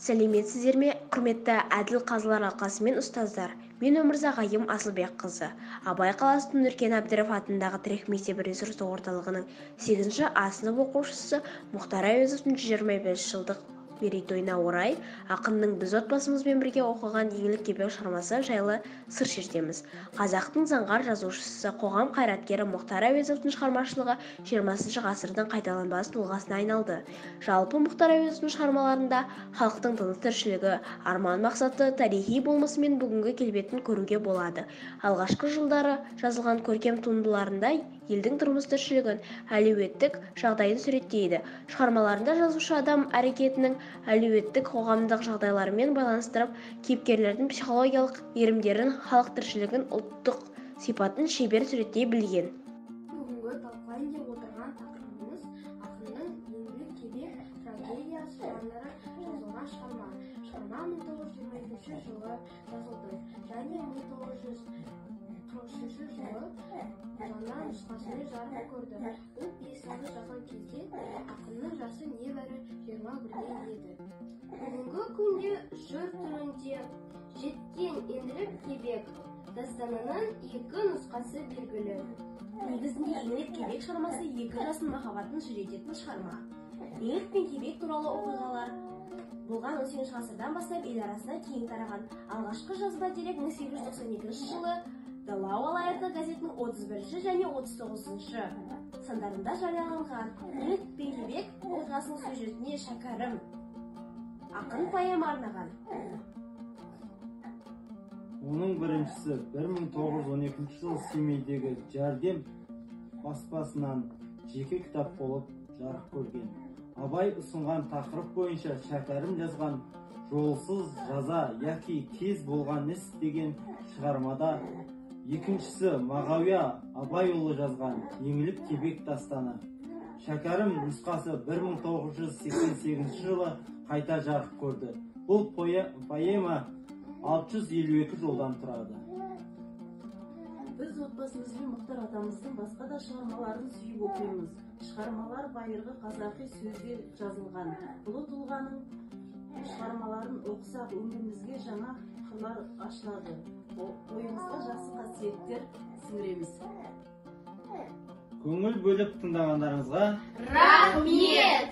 Сәлеметсіздер ме, құрметті әділ қазылар алқасы мен ұстаздар. Мен Өмірзағайым Асылбекқызы. Абай қаласының Нұркен Әбдіров атындағы Тірек мектебі ресурстық орталығының 8-ші А сынып оқушысы Мұхтар Әуезовтың 125 жылдық мерейтойына орай ақынның біз отбасымызбен бірге оқыған еңлік кебек шығармасы жайлы сыр шертеміз. Қазақтың заңғар жазушысы, қоғам қайраткері Мұхтар Әуезовтың шығармашылығы 20 ғасырдың қайталанбас тұлғасына айналды. Жалпы Мұхтар Әуезовтың шығармаларында халықтың тыныс-тіршілігі, арман-мақсаты, тарихи болмысы мен бүгінгі келбетін көруге болады. Алғашқы жылдары жазылған көркем туындыларында елдің тұрмыс-тіршілігін, әлеуметтік жағдайын суреттейді. Шығармаларында жазушы адам әрекетінің әлеуметтік қоғамдық жағдайларымен байланыстырып, кейіпкерлердің психологиялық иірімдерін, халық тіршілігін, ұлттық сипатын шебер суреттей білген. Бүгінгі талқылайын деп отырған тақырыбымыз ақынның еңлік кебек трагедиясы жанры жазылған шығарма. Шығарма 1922 жылы жазылды және 1943 жылы жаңа нұсқасымен жарық көрді. Бұл пьесаны жазған кезде ақынның жасы небәрі 21-де еді. Бүгінгі күнде жыр түрінде жеткен еңлік кебек дастанының 2 нұсқасы белгілі. Негізінде еңлік кебек шығармасы 2 жасын махаббатын жүретін шығарма. Еңлік пен кебек туралы оқиғалар болған 18 ғасырдан бастап ел арасына кең тараған. Алғашқы жазба дерек 1892 жылы Дала Алайырды газетінің 31 және 39 сандарында жарияланған. Еңлік пен кебек оқиғасының сюжетіне шәкәрім ақын поэма арнаған. Оның біріншісі 1912 жылы Семейдегі Жәрдем баспасынан жеке кітап болып жарық көрген. Абай ұсынған тақырып бойынша шәкәрім жазған жолсыз жаза яки кез болған іс деген шығармада. Екіншісі Мағауия Абайұлы жазған еңлік кебек дастаны. Шәкәрім нұсқасы 1988 жылы қайта жарық көрді. Бұл поэма 652 жолдан тұрады. Біз отбасымызбен Мұхтар атамыздың басқа да шығармаларын сүйіп оқимыз. Шығармалар байырғы қазақи сөзге жазылған. Ұлы тұлғаның шығармаларын оқысақ өмірімізге жаңа қырлар ашылады. Ойымызға жақсы қасиеттер сіңіреміз. Көңіл бөліп тыңдағандарыңызға Рахмет!